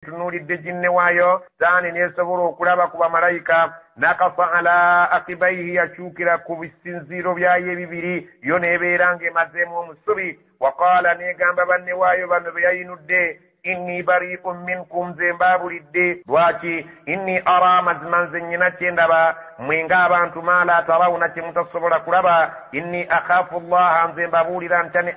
tunulidde jinne waayo taani neesobola okulaba ku bamalayika nakasa ala akibaihi yakyukira ku bisinziiro byayo ebibiri yo neebeera ng'emazeemu omusubi waqaala neegamba banne waayo bano be yayinudde inni barii'un minkum nze mbaabulidde lwaki inni ara mazima nze nnyina kyendaba mwe ng'abantu maa la tarawuna kye mutasobola kulaba inni akhaafu llaha nze mbabuulira ntya ne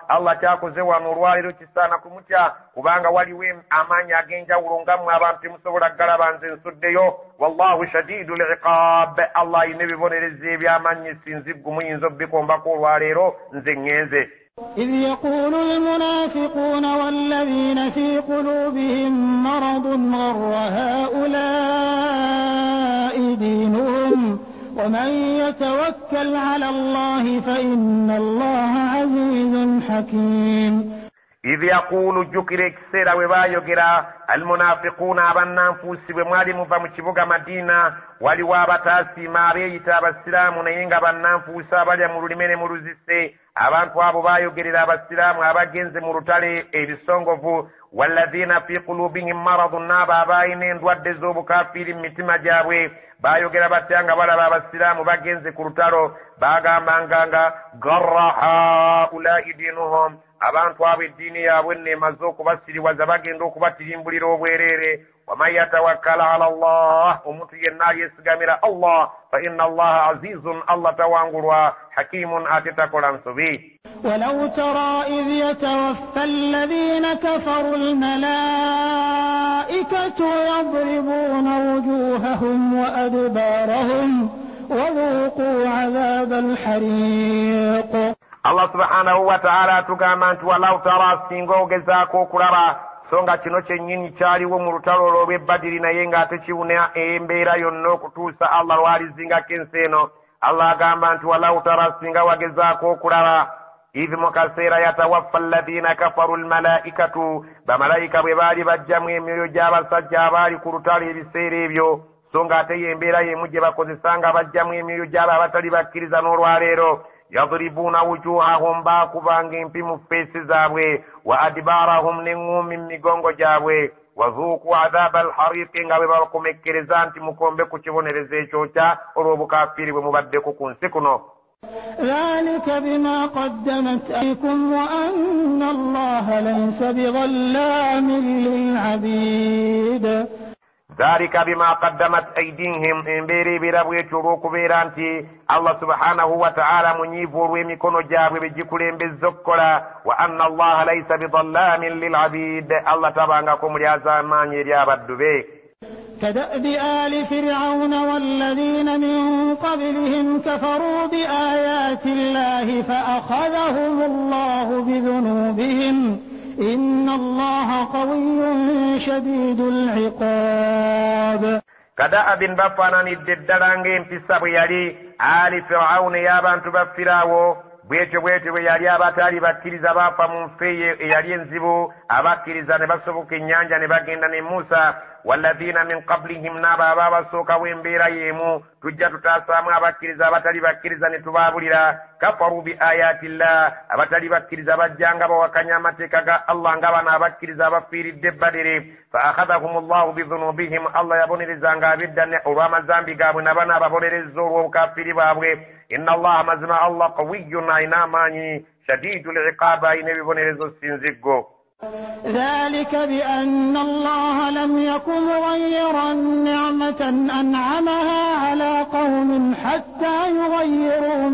allah kyakoze wano olwaleero kisaana kumutya kubanga waliwo amaanyi ag'enjawulo nga mmwe abantu temusobola galaba nze nsuddeyo wallahu shadidu liqaab allah ayina ebibonereza eby'amaanyi sinziggu muyinza obbikombako olwaleero nze ŋŋenze. إذ يقول المنافقون والذين في قلوبهم مرض غر هؤلاء دينهم ومن يتوكل على الله فإن الله عزيز حكيم. إذ يقول جكر اكسير وبايوغرا المنافقون abannanfuusi bwe mwali muva mu kibuga Madina waliwo abataasiima abeeyita abasiraamu naye nga bannanfuusi abalya mu lulime ne mu luzise abantu abo baayogerera abasiraamu abagenze mu lutale ebisongovu walladhiina fi qulubihim maradun n'abo abaayina endwadde z'obukafiiri mu mitima gyabwe baayogera batya nga balaba abasiraamu bagenze ku lutalo baagambanga nga garra haulai diinuhum abantu abo eddiini yaabwe neemaze okubasiriwaza bagenda okubatirimbulira obwereere waman yatawakkala ala allah omuntu yenna yeesigamira allah fa inna allaha azizun allah tawangulwa hakimun ate takola nsobi. ولو ترى إذ يتوفى الذين كفروا الملائكة يضربون وجوههم وأدبارهم وذوقوا عذاب الحريق. Allah subhanahu wa ta'ala tugamba nti walau tara singa ogezaako okulaba so nga kino kyennyini kyaliwo mu lutalo olw'e Badiri naye ng'ate kiwuna embeera yonna okutuusa Allah lwalizingako ensi eno. Allah agamba nti walau tara singa wagezaako okulaba idh mu kaseera yatawaffa alladhiina kafaru almalaikatu bamalayika bwe baali bajjamu emyoyo gy'abasajja abaali ku lutalo ebiseera ebyo so ng'ate y'embeera y'emu gye bakozesanga bajjamu emyoyo gy'abo abatali bakkiriza n'olwaleero. yadribuna wujuhahum baakubanga empi mu feesi zaabwe wa adbarahum n'eŋŋuumi mu migongo gyabwe wazuuku adhaaba alhariqi nga bwe babakomekkereza nti mukombe ku kibonerezo ekyokya olw'obukafiiri bwe mubaddeko ku nsi kuno. ذلك بما قدمت أيديكم وأن الله ليس بظلام للعبيد. ذلك بما قدمت أيديهم امبيري برابويت olw'okubeera الله سبحانه وتعالى منيفو olw'emikono gyabwe begikulembeeza okukola wa anna allaha laysa bidhallamin lilabid allah tabangako mulyaza amaanyi eri abaddu be. كدأب آل فرعون والذين من قبلهم كفروا بآيات الله فأخذهم الله بذنوبهم إن الله قوي شديد العقاب. كدأب بفنان الددرانجين في السبيالي آل فرعون يا بانت بفراو bwetyo bwe yali abataali bakkiriza baafa mu nfeeye eyali enzibu abakkiriza ne basoboka ennyanja ne bagenda ne Musa walladhiina min qablihim n'abo abaabasookawo embeera y'emu tujja tutaasaamu abakkiriza abatali bakkiriza ne tubaabulira kafaru bi ayatillah abatali bakkiriza bajjanga bawakanya amateeka ga Allah nga bano abakkiriza abafiiridde Badiri fa akhadhahum allahu bidhunubihim allah yabonerezanga abedda olw'amazambi gaabwe na bano ababonerezza olw'obukafiiri baabwe. inna allaha mazima allah qawiyyun ayina amaanyi shadidul iqaab ayina ebibonerezo sinziggo. ذلك بأن الله لم يكن مغيرا نعمة أنعمها على قوم حتى يغيروا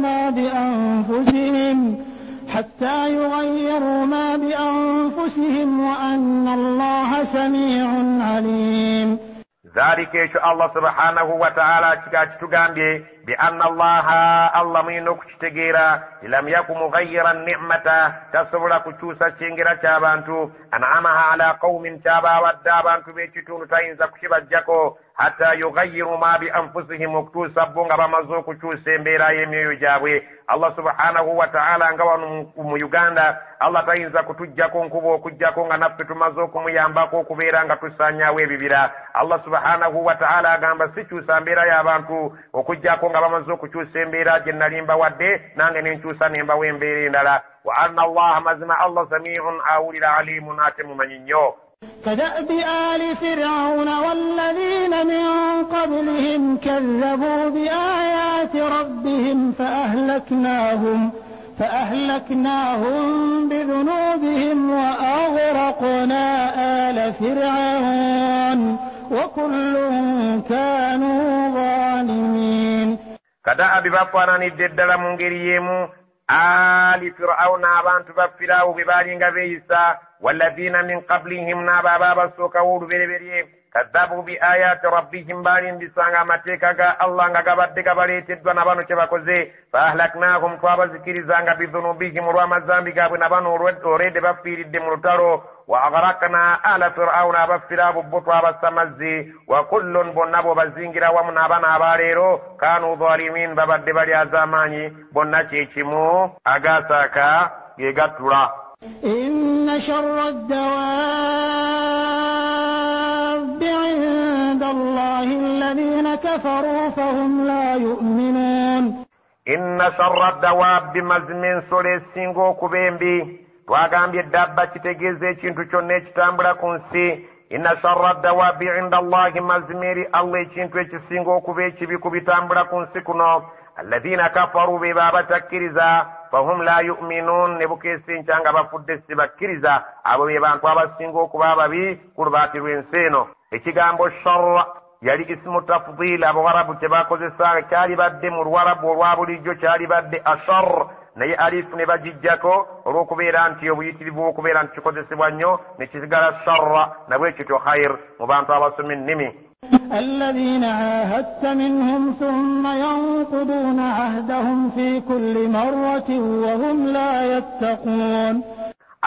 ما بأنفسهم وأن الله سميع عليم. ذلك الله سبحانه وتعالى تغامبي بأن الله مينوك تغيرا لم يكن مغيرا نعمة تصبر كتوسا تغيرا تابانتو أنعمها على قوم تابا ودابانتو بيتتون تاينزا كشبا جاكو حتى يغيروا ما بأنفسهم وكتوسا بونغا بمزو كتوسا مبيرا يميو جابوي. Allah subhanahu wa ta'ala nga wano mu Uganda Allah tayinza kutujjako nkuba okujjako nga naffe tumaze okumuyambako okubeera nga tusaanyaawo ebibira. Allah subhanahu wa ta'ala agamba sikyusa mbeera y'abantu okujjako nga bamaze okukyusa embeera gye nalimba wadde nange nenkyusa nembawo embeera endala. wa anna allaha mazima allah sami'un awulira alimun ate mumanyi nnyo. كدأب آل فرعون والذين من قبلهم كذبوا بآيات ربهم فأهلكناهم بذنوبهم وأغرقنا آل فرعون وكل كانوا ظالمين. كدأب بفانا الددل منجريهم آل فرعون أبان تبفراو ببالين بيسا والذين من قبلهم نابا بابا سوكاود بريبري كذبوا بآيات ربهم بالين بسانغا متكا الله غبدك بريت دونابانو تشباكوزي فأهلكناهم طاب ذكر زانغا بذنوبهم وما زامبيكا بنابانو ريد بفير الدمرتارو وأغرقنا آل فرعون بفراب بطوا بسمزي وكل بنابو بزنجرا ومنابنا باريرو كانوا ظالمين ببد بري أزاماني بنا تشيمو أغاساكا يغتورا. إن شر الدواب عند الله الذين كفروا فهم لا يؤمنون. إن شر الدواب مزمن سوري سينغو كوبيمبي twagambye dabba kitegeeza ekintu kyonna ekitambula ku nsi. inna sharra dawabi inda allahi mazimiri allah ekintu ekisinga okuba ekibi ku bitambula ku nsi kuno alladhina kafaru be babatakkiriza fahum la yu'minun ne bukeesinca nga bafudde si bakkiriza abo be bantu abasinga okuba ababi ku lubaati lw'ensi eno. ekigambo sharra yali ismu tafdil abawarabu kyebakozesa kyali badde mu luwarabu olwa bulijjo kyali badde ashar naye alifu ne bagijjako olw'okubeera nti obuyitirivu okubeera nti kikozesebwa nnyo ne kisigala sharra nabwe kityo khayr mu bantu abasoma ennimi. الذين عاهدت منهم ثم ينقضون عهدهم في كل مرة وهم لا يتقون.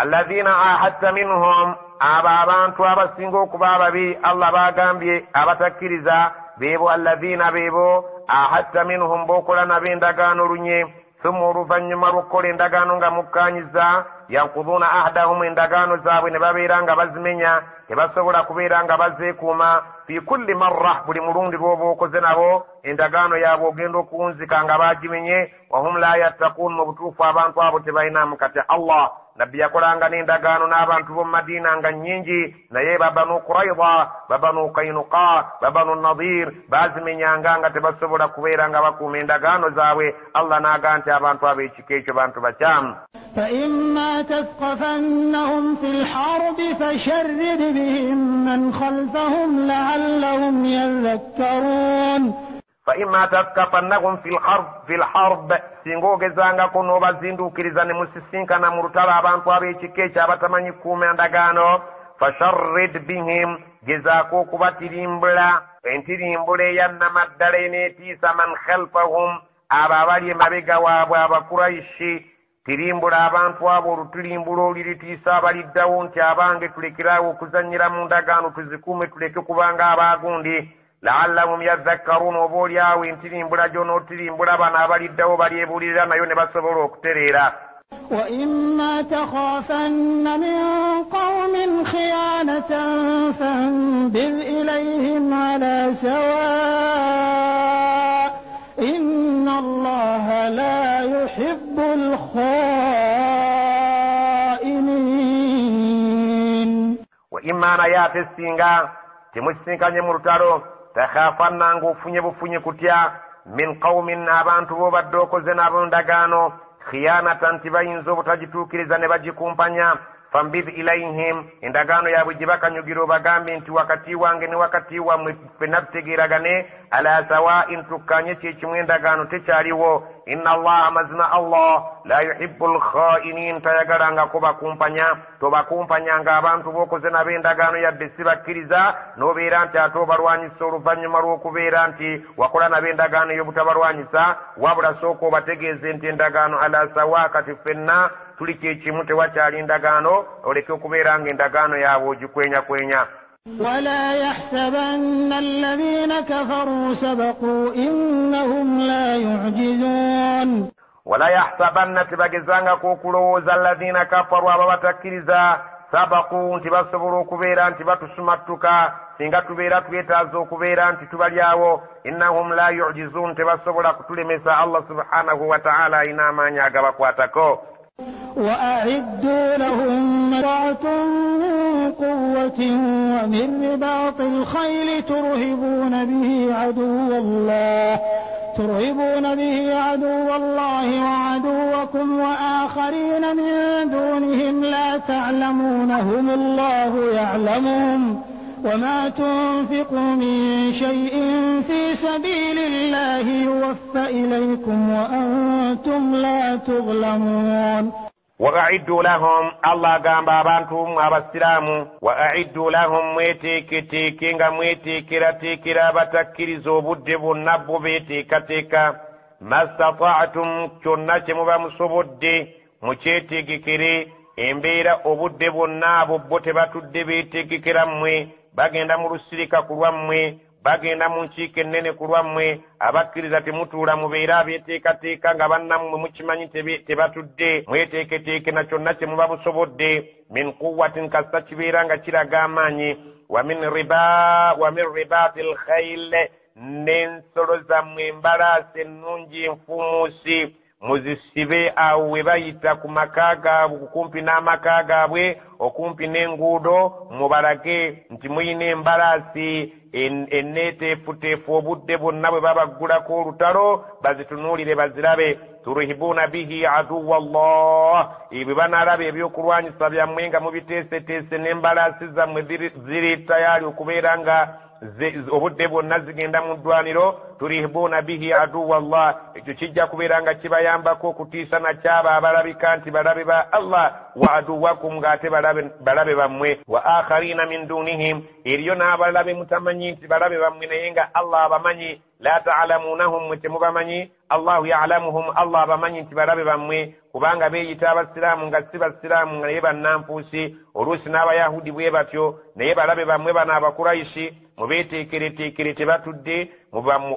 الذين عاهدت منهم abo abantu abasinga okuba ababi Allah bagambye abatakkiriza beebo alladhina beebo ahadta minhum bokola nab'endagaano lunye thumma oluvannyuma lw'okukola endagaano nga mukkaanyiza yankuduuna ahdahum endagaano zaabwe ne babeera nga bazimenya tebasobola kubeera nga bazeekuuma fi kulli marra buli mulundi lw'oba okoze nabo endagaano yaabwe ogenda okuwunzika nga baagimenye wahum la yattaquun mu butuufu abantu abo tebalinamu kati Allah. nabbi yakolanga n'endagaano n'abantu b'omu madiina nga nnyingi naye babanu qurayda babanu kainuqa babanu nadir baazimenyanga nga tebasobola kubeera nga bakuuma endagaano zaabwe. Allah n'aga nti abantu ab'ekika ekyo bantu bakyamu. فإما تثقفنهم في الحرب فشرد بهم من خلفهم لعلهم يذكرون. فإما تثقفنهم في الحرب singogezangako n'obazindukiriza ne musisinkana mu lutalo abantu ab'ekika ekyo abatamanyi kuuma endagaano fasharrid bihim gezaako okubatirimbula entirimbula eyannamaddala eneetiisa man khalfahum abo abali emabega waabwe abakuraishi. tirimbula abantu abo olutirimbula oliritiisa abaliddawo nti abange tulekeraawo okuzannyira mu ndagaano tuzikuume tuleke kubanga abaagundi la'allahum yadhakkarun oba oliawo entirimbula gy'onootirimbula bano abaliddawo balyebuulirira nayo ne basobola okutereera. وإما تخافن من قوم خيانة فانبذ إليهم على سواء إن الله لا يحب الخائنين. وإما نيات السنغا تمسنكا نمرتارو تخافن ngufunye bufunye kutya min qaumin abantu bo baddokoze nabo ndagaano khiyanatan tibayinza obutagituukiriza ne bagikumpanya fambidh ilayhim endagaano yaabwe gye bakanyugira obagambe nti wakati wange ne wakati wammwe ffenna tutegeeragane ala sawa'in tukkanye kyekimu endagaano tekyaliwo. inna allaha mazina Allah la yuhibbu alkha'inin tayagalangako bakumpanya. tobakumpanyanga abantu b'okoze nabo endagaano yadde si bakkiriza n'obeera nti ate obalwanyisa oluvannyuma lw'okubeera nti wakola nabo endagaano y'obutabalwanyisa wabula sooka obategeeze nti endagaano ala sawa kati ffenna tuli kyekimu tewakyali endagaano oleke okubeera nga endagaano yaabwe ogikwenyakwenya. ولا يحسبن الذين كفروا سبقوا إنهم لا يعجزون. ولا يحسبن تبagezangako okulowooza alladhina kafaru abo batakkiriza sabaku nti basobola okubeera nti batusumattuka singa tubeera twetaaza okubeera nti tubalyawo. innahum la yu'jizun tebasobola kutulemesa. Allah subhanahu wa ta'ala alina amaanyi agabakwatako. وأعدوا لهم ما استطعتم من قوة ومن رباط الخيل ترهبون به عدو الله وعدوكم وآخرين من دونهم لا تعلمونهم الله يعلمهم وما تنفقوا من شيء في سبيل الله يوفى إليكم وأنتم لا تظلمون وأعدوا لهم الله قام بانتم أبسلام وأعدوا لهم mwetiikira batakkiriza obudde bwonna bwo beteekateeka mastata'tum kyonna kye muba musobodde mukyetegekere embeera obudde bwonna abo bo tebatudde beetegekera mmwe bagenda mu lusirika ku lwammwe bagenda mu nkiiko ennene ku lwammwe abakkiriza temutuula mubeera abeeteekateeka nga bannammwe mukimanyi tebatudde mweteeketeeke na kyonna kye muba musobodde min quwwatin kassa kibeera nga kiraga amaanyi wa min ribaatil khayl n'ensolo zammwe embalaasi ennungi enfuumuusi muzisibe awo we bayita ku maka gaabwe kumpi n'amaka gaabwe okumpi n'enguudo mubalage nti muyina embalaasi enneeteefuteefu obudde bwonna bwe babaggulako olutalo bazitunuulire bazirabe turhibuuna bihi aduwa Allah ebyo banaalaba ebyokulwanyisa byammwe nga mubiteeseteese n'embalaasi zammwe ziri tayaali okubeera nga obudde bwonna zigenda mu ddwaniro turhibuuna bihi aduwa Allah ekyo kijja kubeera nga kibayambako okutiisa nakyabo abalabika nti balabe ba Allah wa aduwakum ng'ate balabe bammwe wa akharina min dunihim eriyo n'abalabe mutamanyi nti balabe bammwe naye nga Allah abamanyi la ta'lamunahum mwe temubamanyi Allahu ya'lamuhum Allah abamanyi nti balabe bammwe kubanga beeyita abasiraamu nga si basiraamu naye bannanfuusi oluusi n'abayahudi bwe batyo naye balabe bammwe bano abakuraishi mubeeteekereteekere tebatudde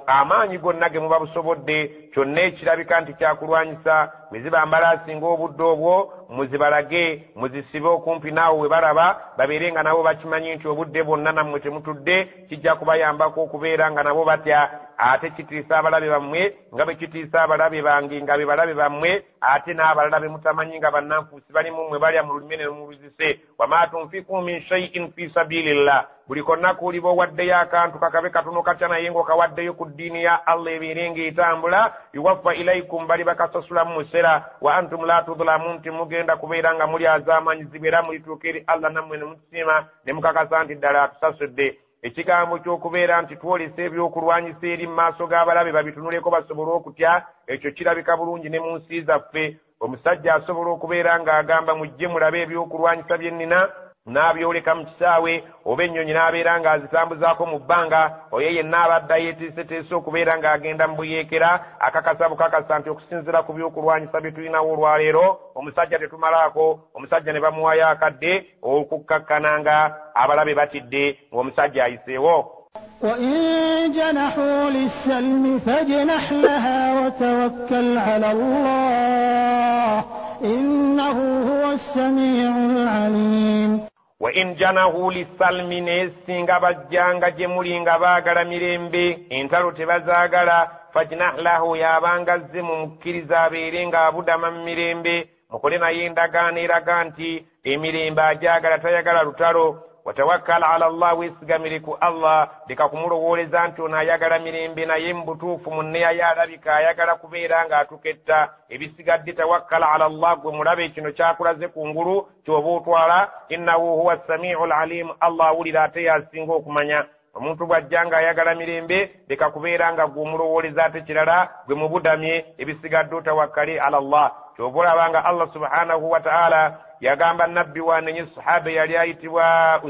amaanyi gonna ge muba busobodde kyonna ekirabika nti kyakulwanyisa mweziba mbalaasi ng'obudde obwo muzibalage muzisibe okumpi naawe we balaba babeere nga nabo bakimanyi nti obudde bwonna nammwe temutudde kijja kubayambako okubeera nga nabo batya ate kitiisa abalabe bammwe nga bwe kitiisa abalabe bange nga be balabe bammwe ate n'abalala be mutamanyi nga bannanfuusi balimu mmwe balya mu lulimi ne muluzise wama tunfiku min shay'in fi sabilillah buli konna kuuliba owaddeyo akantu kakabe katono katya naye ng'okawaddeyo ku ddiini ya Allah ebeere ng'etambula yuwaffa ilaykum bali bakasasulamu musera wa antum la tudlamun timugenda kubeera nga muli azaamanyizibe era mulituuka eri Allah nammwe ne mutusiima ne mukakasa nti ddala atusasudde ekigambo ky'okubeera nti twolesa ebyokulwanyisa eri mu maaso g'abalabe babitunuleko basobole okutya ekyo kirabika bulungi ne mu nsi zaffe omusajja asobola okubeera ng'agamba mujje mulabe ebyokulwanyisa bye nnina n'abyoleka mu kisaawe oba ennyonyi n'abeera ng'azitambuzaako mu bbanga oyo yenna abadda yeeteeseteese okubeera ng'agenda mu buyeekera akakasa bukakasa nti okusinziira ku byokulwanyisa bye tulinawo olwaleero omusajja tetumalaako omusajja ne bamuwayo akadde okukkakkana nga abalabe batidde ng'omusajja ayiseewo وإن جنحوا للسلم فاجنح لها وتوكل على الله إنه هو السميع العليم وإن جنحوا للسلم نسنغ بجانغ جمولينغ باغر mirembe entalo tebazaagala fajnah lahu yabangazze mu mukkiriza abeere ng'abudama mu mirembe mukole naye endagaano eraga nti emirembe ajaagala tayagala lutalo watawakkal ala Allah wesigamire ku Allah leka kumulowooleza nti ono ayagala mirembe naye mu butuufu munne yalabika ayagala kubeera ng'atuketta ebisigadde tawakkal ala Allah gwe mulabe kino kyakulaze kungulu kyoba otwala innahu huwa samiu lalim Allah awulira ate yasinga okumanya omuntu bw'ajja ng'ayagala mirembe leka kubeera nga gwe omulowooleza ate kirala gwe mubudamye ebisigadde otawakkali ala Allah kyoba olaba nga Allah subhanahu wa ta'ala yagamba nabbi wanenye sahaba yali ayitibwa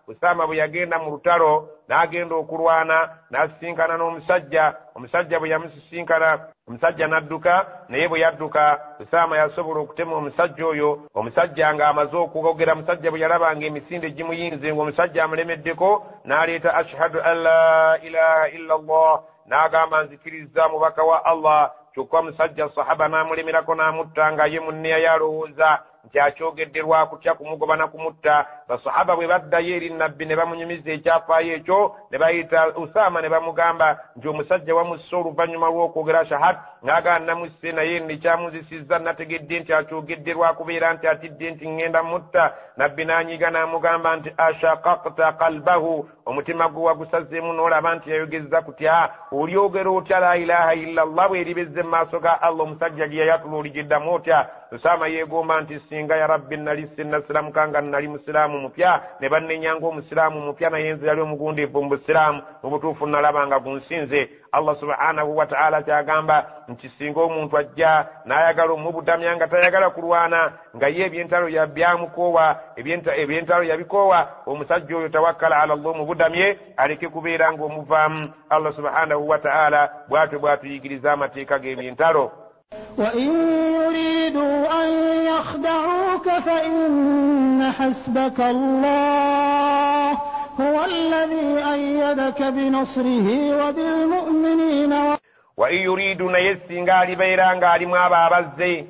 Usama bwe yagenda mu lutalo n'agenda okulwana n'asisinkana n'omusajja bwe yamusisinkana omusajja n'adduka naye bwe yadduka Usama yasobola okutema omusajja oyo omusajja ng'amaze okugogera musajja bwe yalabanga emisinde gimuyinze ng'omusajja amulemeddeko n'aleeta ashhadu an la ilaha illa Allah n'agamba nzikiriza mubaka wa Allah kyokka musajja sahaba n'amulemerako n'amutta nga ye munne yalowooza nti akyogedderwa kutya kumugoba na kumutta. Basahaba bwe baddayo eri nabbi ne bamunyumiza ekyafaayo ekyo ne bayita Usama ne bamugamba nti omusajja wamusse oluvannyuma lw'okwogera shahad ng'agaana namusse naye nekyamuzisizza nategedde nti akyogedderwa kubeera nti atidde nti ŋŋenda mutta. Nabbi n'anyiiga n'amugamba nti ashaqaqta qalbahu, omutima gwe wagusazzeemu n'olaba nti yayogezza kutya? Olyogera otya la ilaha illallah bw'eribezze mu maaso ga Allah omusajja gye yayatula oligiddamu otya? Usama yeegomba nti singa ya rabbi nali sinnasiramuka nga nali musiraamu mupya ne bannenyanga omusiraamu mupya naye nze yali omugundiivu mu busiraamu mu butuufu nalaba nga gunsinze. Allah subhanahu wa ta'ala kyagamba nti singa omuntu ajja n'ayagala omubudamya nga tayagala kulwana nga ye ebyentalo yabyamukoowa ebyentalo yabikoowa, omusajja oyo tawakkala ala Allah omubudamye aleke kubeera ng'omuvaamu. Allah subhanahu wa ta'ala bw'atyo bw'atuyigiriza amateeka g'ebyentalo. وإن يريدوا أن يخدعوك فإن حسبك الله هو الذي أيدك بنصره وبالمؤمنين. وإن يريدوا نيسنغا لبيرانغا لمابا بزي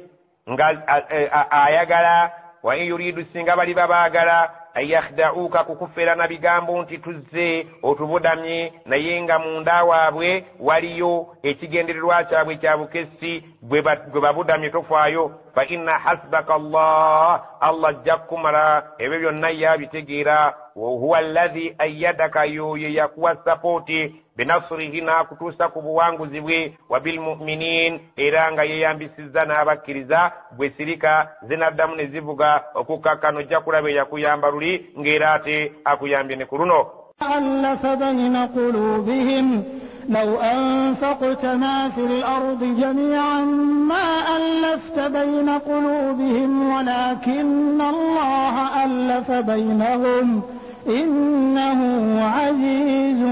آيغالا وإن يريدوا سنغا لباباغالا أن يخدعوك ككفرنا بغامبو nti tuzze otubudamye naye nga munda waabwe waliyo ekigendererwa kyabwe kya bukessi gwe babudamye tofaayo. Fa inna hasbaka Allah, Allah ajja kukumala ebyo byonna yabitegeera. Huwa alladhi ayyadaka, yoye yakuwa sapoti binasrihi n'akutuusa ku buwanguzi bwe, wa bilmu'minin era nga yeyambisizza n'abakkiriza. Bwe sirika zinaddamu ne zivuga okukakkana ojja kulaba yakuyamba luli ng'era ate akuyambye ne ku luno. ألف بين قلوبهم لو أنفقت ما في الأرض جميعا ما ألفت بين قلوبهم ولكن الله ألف بينهم إنه عزيز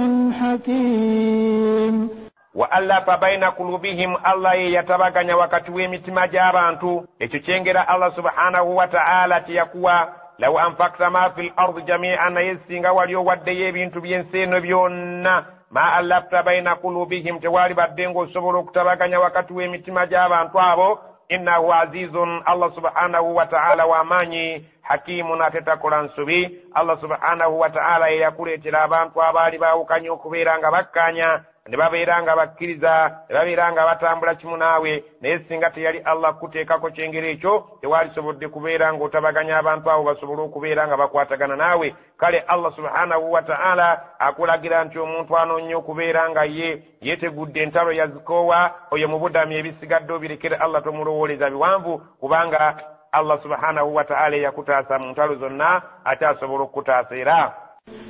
حكيم. وألف بين قلوبهم الله يتبغanya wakati w'emitima gy'abantu. Ekyo kyengera Allah subhanahu wa ta'ala tiyakuwa law anfaqta ma fil ardi jami'an, yesinga waliyo waddeyo ebintu by'ensi eno byonna ma allafta baina qulubihim, tewali badde ng'osobola okutabaganya wakati w'emitima gy'abantu abo. Innahu azizun, Allah subhanahu wa ta'ala w'amaanyi, hakimun ate takola nsobi. Allah subhanahu wa ta'ala yakuleetera abantu abaali baawukanye okubeera nga bakkanya ne babeera nga bakkiriza ne babeera nga batambula kimu naawe. Naye singa teyali Allah kuteekako kyengero ekyo tewalisobodde kubeera ng'otabaganya abantu abo basobole okubeera nga bakwatagana naawe. Kale Allah subhanahu wa ta'ala akulagira nti omuntu anoonye okubeera nga yeetegudde entalo yazikoowa, oyo mu budamye ebisigadde obirekere Allah tomulowooleza biwanvu, kubanga Allah subhanahu wa ta'ala yakutaasa mu ntalo zonna ate asobola okukutaasa era.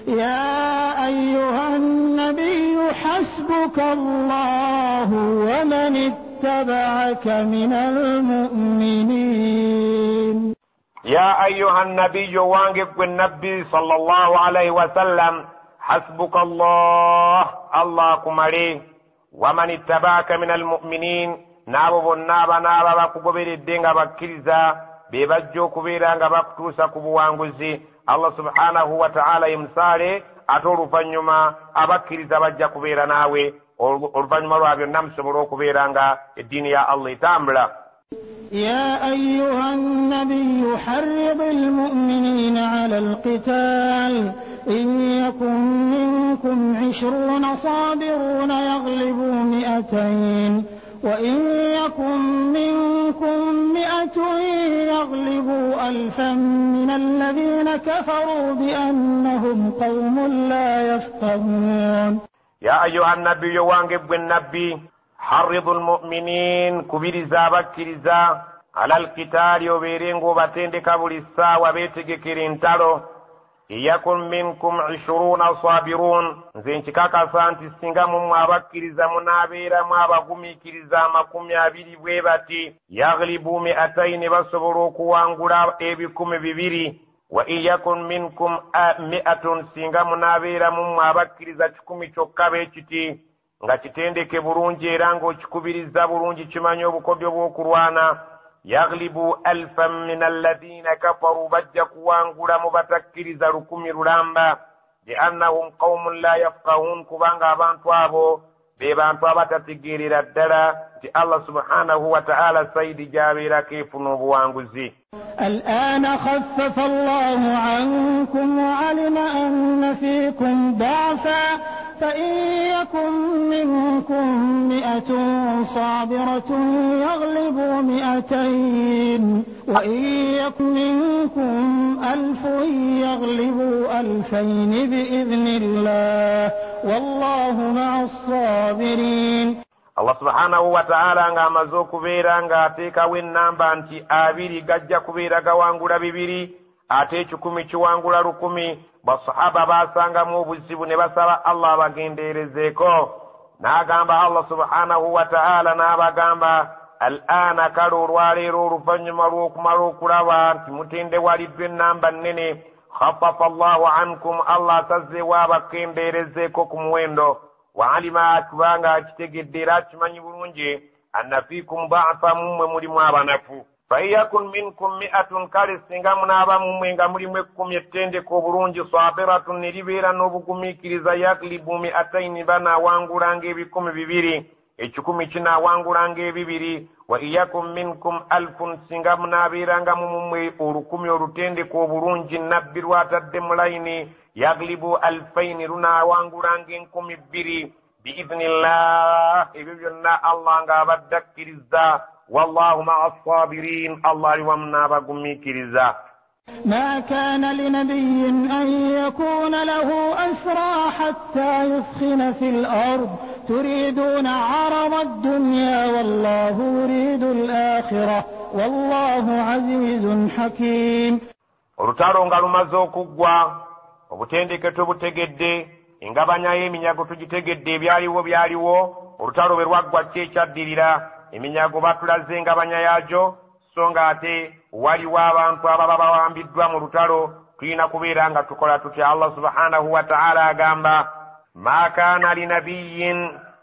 يا أيها النبي حسبك الله ومن اتبعك من المؤمنين. يا أيها النبي وانقف النبي صلى الله عليه وسلم حسبك الله كمالي ومن اتبعك من المؤمنين نابو نابا bakugobera eddenga bakkiriza bebajja okubeera nga bakutuusa ku buwanguzi. Allah subhanahu wa ta'ala yemsale ate oluvannyuma abakkiriza bajja kubeera naawe oluvannyuma lwa byonna musobole okubeera nga eddiini ya Allah etambula. يا أيها النبي حرض المؤمنين على القتال إن يكن منكم 20 صابرون يغلبوا 200 وإن يكن منكم 100 يغلبوا 1000 من الذين كفروا بأنهم قوم لا يفقهون. يا أيها النبي وانقب النبي حرض المؤمنين كبيرزا بكرزا على القتال وبيرينغو باتندك بلسا وبيتككرين تالو يكن منكم 20 صابرون nzenchikaka santi singa mu abakiriza munabera mu abagumikiriza 20 bwe bati yaghlibu 200 basobola okuwangula ebikumi 200 wa iyakun minkum 100 singa munabera mu abakiriza 10 kyokka bekiti nga kitendeke bulungi era ng'okikubiriza bulungi kimanyi obukodyo bw'okulwana. Yaghlibu 1000 min alladhina kafaru, bajja kuwangula mu batakkiriza 1000 lulamba. Liannahum qaumun la yafqahun, kubanga abantu abo be bantu abatategeerera ddala nti Allah subhanahu wa ta'ala saidi jabeerako efuna obuwanguzi. الآن خفف الله عنكم وعلم أن فيكم ضعفا فإن يكن منكم 100 صابرة يغلبوا 200 وإن يكن منكم 1000 يغلبوا 2000 بإذن الله والله مع الصابرين. Allah subhanahu wa ta'ala nga amaze okubeera nga ateekawo ennamba nti 2 gajja kubeera gawangula 2 ate 100 kiwangula 100. Basahaba basangamu obuzibu ne basaba Allah abagendeerezeeko. N'agamba Allah subhanahu wa ta'ala n'abagamba al'aana kale olwaleero oluvannyuma lw'okumala okulaba nti mutendewaliddwa ennamba nnene khaffafa Allahu ankum Allah asazzeewo abakendeerezeeko ku muwendo. Waalima kubanga akitegedde era akimanyi bulungi anna fiikum ba'fa mummwe mulimu abanafu. Fayakun minkum 100 kale singa munaaba mummwe nga mulimu 10 ettendeko obulungi sabiratun ne libeera n'obugumiikiriza yaklibu 200 banaawangulanga 200 ekikumi kinaawangulanga 200 wa iyakum minkum 1000 singa munaabeeranga mummwe 1000 olutendeko obulungi nabbi lwatadde mu layini yaglibu 2000 lunaawangulanga 2,000 biidhnillah. Ebyo byonna Allah nga abadde akkiriza. Wallahu ma'a as-sabirin. Allah ali wamu n'abagumiikiriza. ما كان لنبي أن يكون له أسرى حتى يثخن في الأرض تريدون عرض الدنيا والله يريد الآخرة والله عزيز حكيم. Olutalo nga lumaze okuggwa obutendeke tubutegedde engabanya y'eminyago tugitegedde byaliwo olutalo bwe lwaggwa ki ekyaddirira eminyago batulaze engabanya yaagyo so nga ate waliwo abantu ababa bawambiddwa mu lutalo tulina kubeera nga tukola tutya. Allah subhanahu wa ta'ala agamba ma kaana linabiyin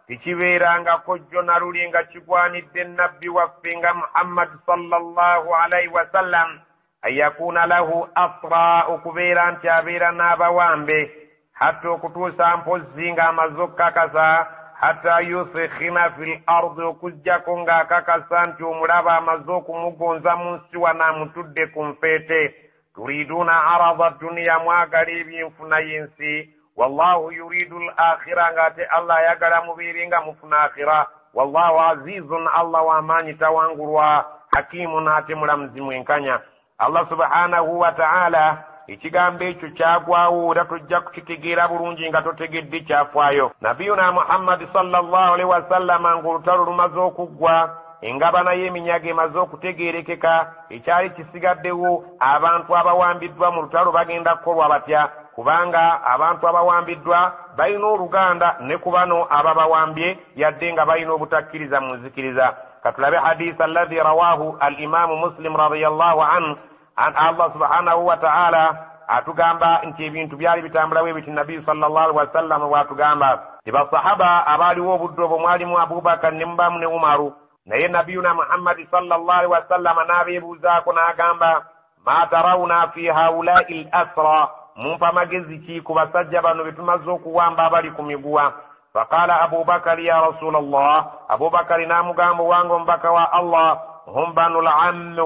tekibeerangako jjona luli nga kigwanidde nabbi waffe nga Muhammad sallallahu alaihi wasallam ayakuuna lahu asra okubeera nti abeera n'abawambe hatta okutuusa mpozzi ng'amaze okukakasa hatta yusikhina fil ardi okujjako ng'akakasa nti omulaba amaze okumugonza mu nsi wanaamutudde ku nfeete. turiduuna arada duniya mwagala ebyenfuna y'ensi wallahu yuridu al-akhira ng'ate Allah ayagala mubeere nga mufuna akhira. wallahu azizun Allah w'amaanyi tawangulwa hakimun ate mulamuzi mwenkanya. Allah subhanahu wa ta'ala ekigambo ekyo kyagwawo era tujja kukitegeera bulungi nga totegedde kyafaayo. Nabiyuna Muhammad sallallahu alaihi wasallam ng'olutalo lumaze okuggwa engabana y'eminyago emaze okutegeerekeka ekyali kisigaddewo abantu abawambiddwa mu lutalo bagenda kukolwa batya kubanga abantu abawambiddwa balina oluganda ne ku bano ababawambye yadde nga balina obutakkiriza mu nzikiriza. katulabe hadith alladhi rawahu al-imamu Muslim radiyallahu anhu an Allah subhanahu wa ta'ala atugamba nti ebintu byali bitambula bwe biti Nabi sallallahu alaihi wasallam bw'atugamba basahaba abaaliwo obudde obwo mwalimu Abubakar ne Mbamu ne Umaru naye Nabiyuna Muhammad sallallahu alaihi wasallam n'abeebuuzaako n'agamba ma tarawna fi haula'i al-asra mumpa amagezi ki ku basajja bano be tumaze okuwamba abali ku miguwa. Faqala Abubakar ya Rasulallah Abubakar n'amugamba wange omubaka wa Allah hum banul amm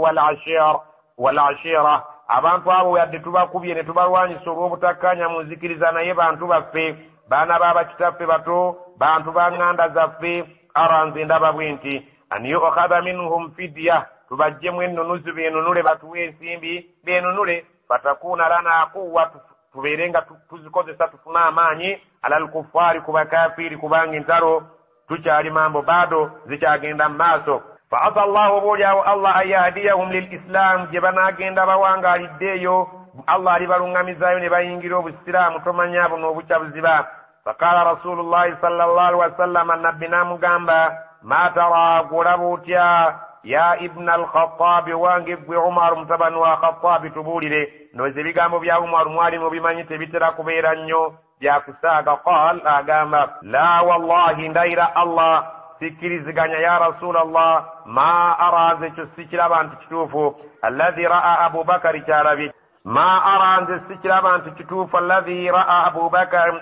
wal ashira abantu abo yadde tubakubye ne tubalwanyisa olw'obutakkanya mu nzikiriza naye bantu baffe baana babakitaffe bato bantu baŋŋanda zaffe aranze ndaba bwe nti an yu'khadha minhum fidya tubajjemu ennunuzi beenunule batuwe ensimbi beenunule fatakuuna lana quwwa tubeere nga tuzikozesa tufune amaanyi alal kuffaari ku bakafiiri kubanga entalo tukyali mambo bado zikyagenda mu maaso. فعسى الله بولياو الله أن يهديهم للإسلام جبنا جندا بوانغا للديو الله لبرونغا مزايو نباينجيرو بالسلام تمانيابو نوبوشا بالزبا. فقال رسول الله صلى الله عليه وسلم النبينا مغامبا ما ترى قربوتيا يا ابن الخطاب وانجب عمر متبن وخطاب تبولي لي نوزي بغامو بيا عمر موالي مبيماني تبترا كبيرانيو بيا كساقا قال أغامبا لا والله ندير الله sikiriziganya ya Rasulallah ma aranze kyo sikiraba nti kituufu alladhi ra'a Abubakar kyalabi ma aranze sikiraba nti kituufu alladhi ra'a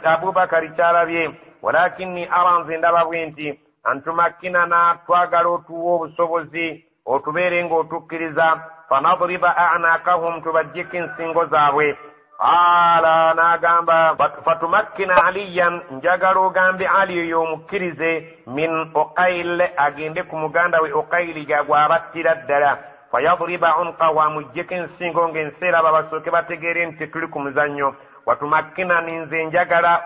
Abubakar kyalabi walakinni aranze ndaba bwe nti antumakkinana twagala otuwa obusobozi otubeere ng'otukkiriza fanadriba a'naqahum tubajjeko ensingo zaabwe. Ala n'agamba fatumakkina aliyan njagala ogambe ali oyo omukkirize min Uqayl agende ku muganda we Uqayl gw'abattira ddala fayadriba unqahu amuggyeko ensingo ng'enseera babasooke bategeere nti tuli ku muzannyo. Watumakkina ninze njagala